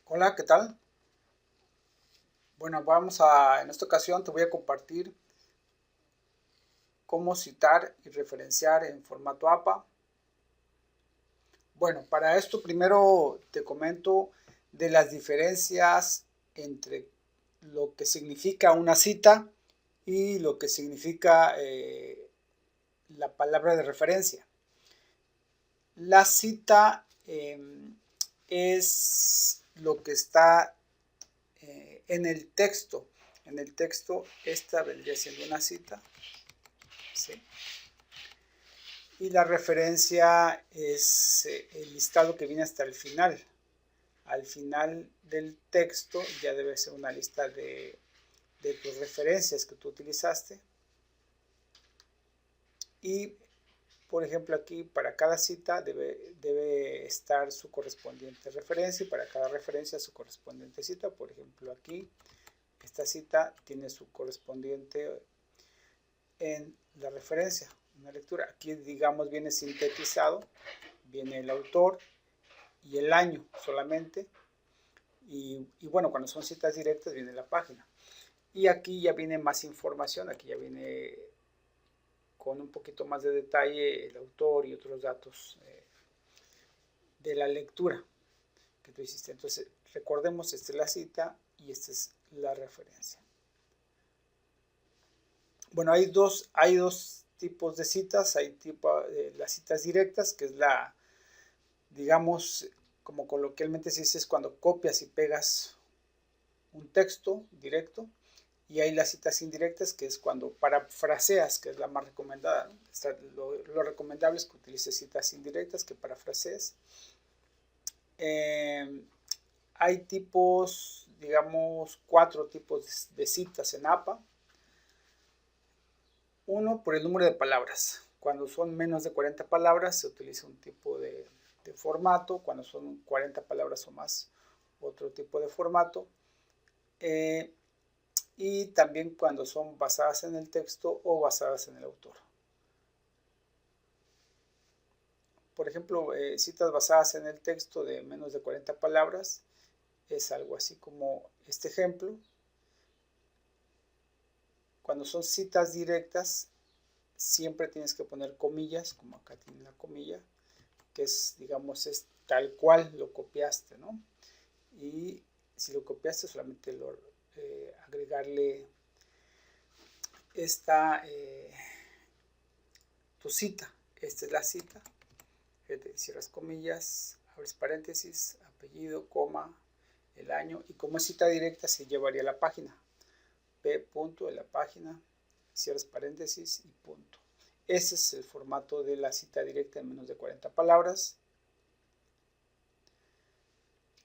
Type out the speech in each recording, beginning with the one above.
Hola, ¿qué tal? Bueno, en esta ocasión te voy a compartir cómo citar y referenciar en formato APA. Bueno, para esto primero te comento de las diferencias entre lo que significa una cita y lo que significa la palabra de referencia. La cita es lo que está en el texto. En el texto esta vendría siendo una cita, ¿sí? Y la referencia es el listado que viene hasta el final. Al final del texto ya debe ser una lista de tus referencias que tú utilizaste. Y, por ejemplo, aquí para cada cita debe estar su correspondiente referencia y para cada referencia su correspondiente cita. Por ejemplo, aquí esta cita tiene su correspondiente en la referencia, una lectura. Aquí, digamos, viene sintetizado, viene el autor y el año solamente. Y bueno, cuando son citas directas viene la página. Y aquí ya viene más información, aquí ya viene con un poquito más de detalle el autor y otros datos de la lectura que tú hiciste. Entonces, recordemos, esta es la cita y esta es la referencia. Bueno, hay dos tipos de citas. Hay las citas directas, que es digamos, como coloquialmente se dice, es cuando copias y pegas un texto directo. Y hay las citas indirectas, que es cuando parafraseas, que es la más recomendada, ¿no? Lo recomendable es que utilices citas indirectas que parafrasees. Hay tipos, digamos, 4 tipos de citas en APA. Uno, por el número de palabras. Cuando son menos de 40 palabras se utiliza un tipo de formato. Cuando son 40 palabras o más, otro tipo de formato. Y también cuando son basadas en el texto o basadas en el autor. Por ejemplo, citas basadas en el texto de menos de 40 palabras es algo así como este ejemplo. Cuando son citas directas, siempre tienes que poner comillas, como acá tiene la comilla, que es, digamos, es tal cual lo copiaste, ¿no? Y si lo copiaste, solamente agregarle tu cita. Esta es la cita. Cierras comillas, abres paréntesis, apellido, coma, el año. Y como es cita directa, se llevaría a la página. P punto de la página, cierras paréntesis y punto. Ese es el formato de la cita directa en menos de 40 palabras.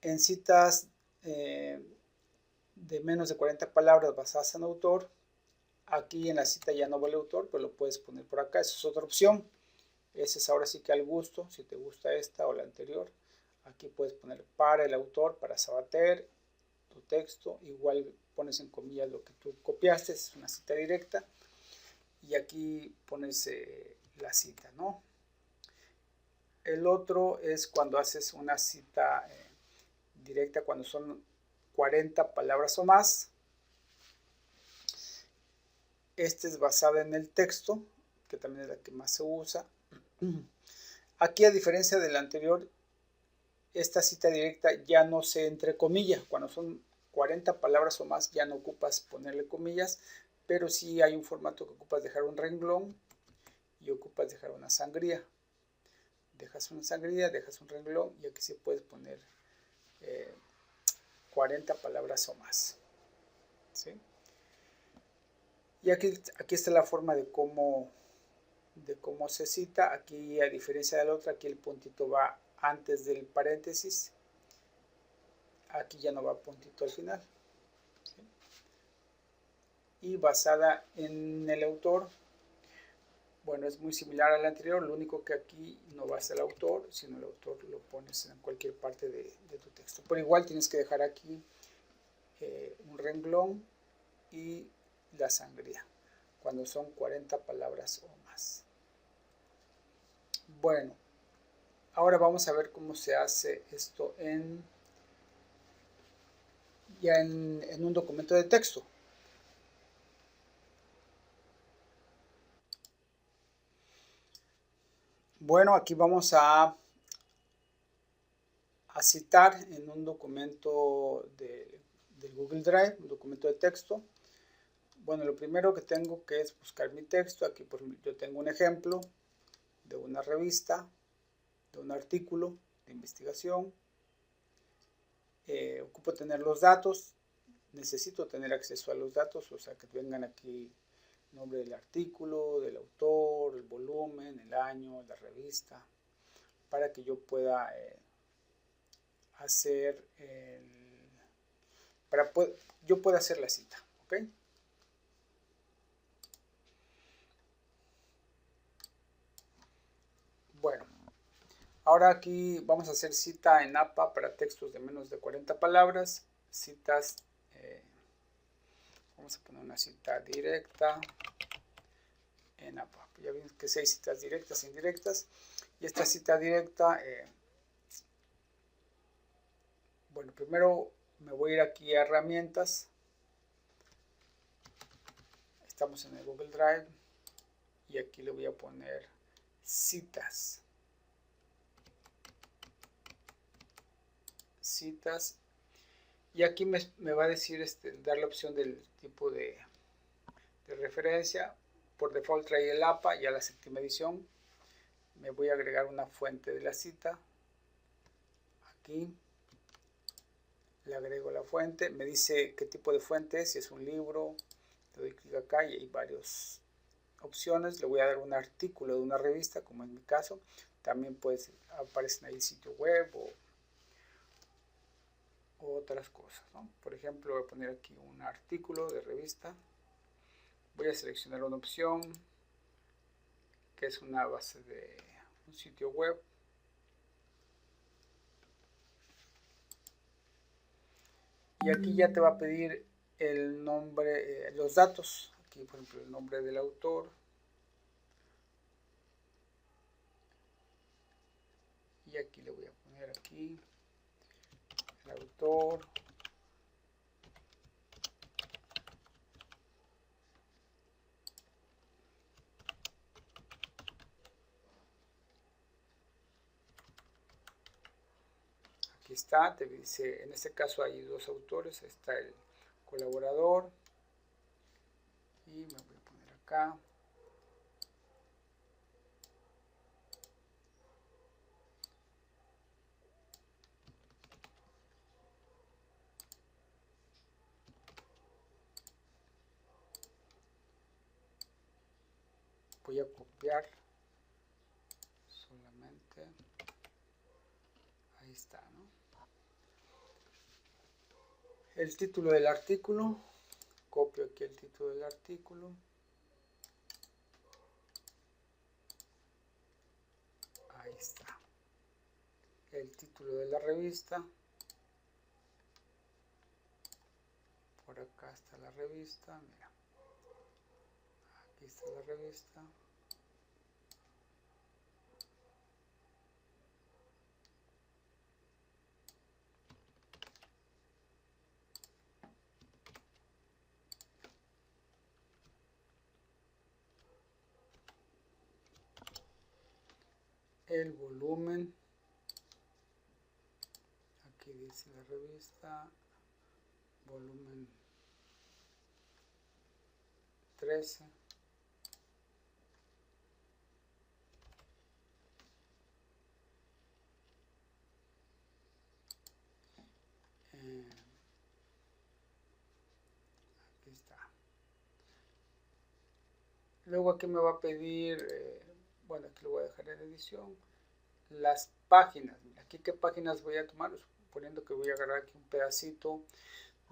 En citas de menos de 40 palabras basadas en autor, aquí en la cita ya no va el autor, pero lo puedes poner por acá. Esa es otra opción. Esa es ahora sí que al gusto, si te gusta esta o la anterior. Aquí puedes poner para el autor, para Sabater, tu texto. Igual pones en comillas lo que tú copiaste, es una cita directa. Y aquí pones la cita, ¿no? El otro es cuando haces una cita directa, cuando son 40 palabras o más. Esta es basada en el texto, que también es la que más se usa. Aquí, a diferencia de la anterior, esta cita directa ya no se entrecomilla. Cuando son 40 palabras o más ya no ocupas ponerle comillas, pero sí hay un formato que ocupas dejar un renglón y ocupas dejar una sangría. Dejas una sangría, dejas un renglón y aquí sí puedes poner 40 palabras o más, ¿sí? Y aquí está la forma de cómo se cita. Aquí, a diferencia de la otra, aquí el puntito va antes del paréntesis. Aquí ya no va puntito al final, ¿sí? Y basada en el autor, bueno, es muy similar a la anterior, lo único que aquí no va a ser el autor, sino el autor lo pones en cualquier parte de tu texto. Pero igual tienes que dejar aquí un renglón y la sangría, cuando son 40 palabras o más. Bueno, ahora vamos a ver cómo se hace esto en ya en un documento de texto. Bueno, aquí vamos a citar en un documento del Google Drive, un documento de texto. Bueno, lo primero que tengo que es buscar mi texto. Aquí por ejemplo, yo tengo un ejemplo de una revista, de un artículo de investigación. Ocupo tener los datos, necesito tener acceso a los datos, o sea que vengan aquí el nombre del artículo, del autor, el volumen, el año, la revista, para que yo pueda hacer yo pueda hacer la cita, ¿ok? Bueno, ahora aquí vamos a hacer cita en APA para textos de menos de 40 palabras, citas, vamos a poner una cita directa en APA. Ya ven que 6 citas directas e indirectas, y esta cita directa, bueno, primero me voy a ir aquí a herramientas, estamos en el Google Drive, y aquí le voy a poner citas. Citas, y aquí me va a decir dar la opción del tipo de referencia. Por default trae el APA, ya la séptima edición. Me voy a agregar una fuente de la cita, aquí le agrego la fuente, me dice qué tipo de fuente es, si es un libro, le doy clic acá y hay varias opciones. Le voy a dar un artículo de una revista, como en mi caso. También pues aparecen ahí sitio web o otras cosas, ¿no? Por ejemplo, voy a poner aquí un artículo de revista. Voy a seleccionar una opción que es una base de un sitio web. Y aquí ya te va a pedir el nombre, los datos. Aquí, por ejemplo, el nombre del autor. Y aquí le voy a poner aquí el autor. Aquí está, te dice, en este caso hay dos autores, está el colaborador. Y me voy a poner acá. Voy a copiar solamente. Ahí está, ¿no? El título del artículo. Copio aquí el título del artículo. Ahí está. El título de la revista. Por acá está la revista. Mira. Aquí está la revista. El volumen. Aquí dice la revista. Volumen 13. Aquí está. Luego aquí me va a pedir, bueno, aquí lo voy a dejar en edición, las páginas. Aquí qué páginas voy a tomar, suponiendo que voy a agarrar aquí un pedacito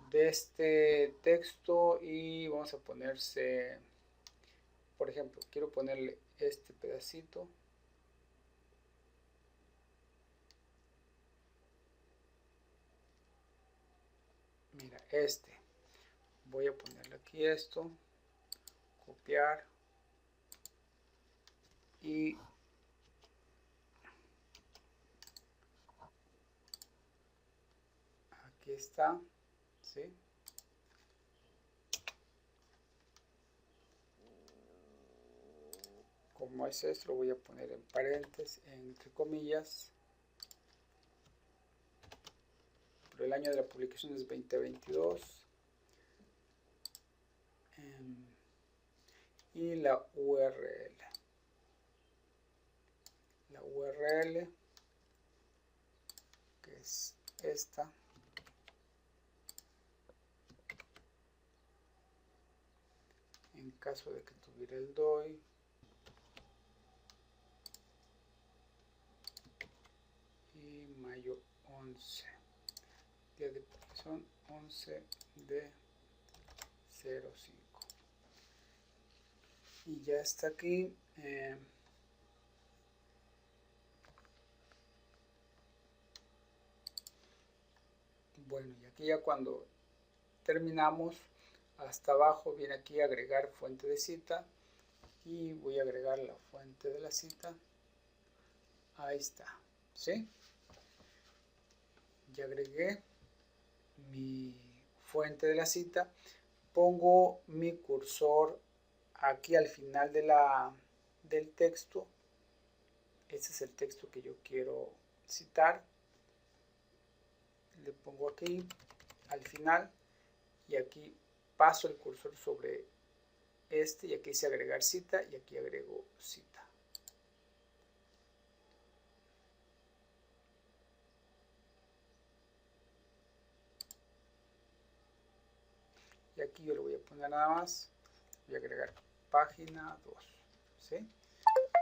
de este texto y vamos a ponerse, por ejemplo, quiero ponerle este pedacito. Mira, voy a ponerle aquí esto, copiar y aquí está. ¿sí? Como es esto, lo voy a poner en paréntesis, entre comillas. Pero el año de la publicación es 2022. Y la URL. La URL, que es esta. En caso de que tuviera el DOI. Y mayo 11. Día de publicación 11 de 05. Y ya está aquí. Bueno, y aquí ya cuando terminamos, hasta abajo viene aquí agregar fuente de cita. Y voy a agregar la fuente de la cita. Ahí está, ¿sí? Ya agregué mi fuente de la cita. Pongo mi cursor aquí al final del texto. Este es el texto que yo quiero citar. Le pongo aquí al final y aquí paso el cursor sobre este y aquí dice agregar cita y aquí agrego cita. Y aquí yo le voy a poner nada más, voy a agregar página 2, ¿sí?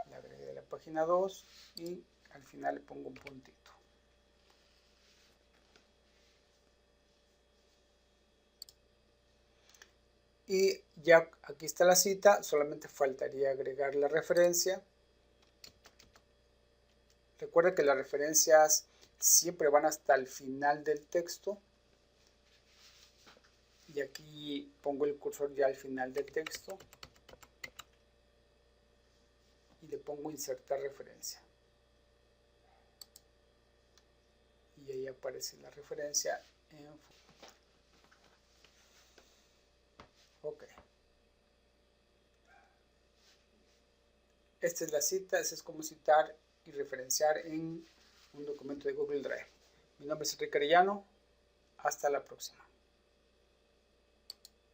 Le agregué la página 2 y al final le pongo un puntito. Y ya aquí está la cita, solamente faltaría agregar la referencia. Recuerda que las referencias siempre van hasta el final del texto. Y aquí pongo el cursor ya al final del texto. Y le pongo insertar referencia. Y ahí aparece la referencia en... Ok. Esta es la cita, esa es como citar y referenciar en un documento de Google Drive. Mi nombre es Enrique Arellano. Hasta la próxima.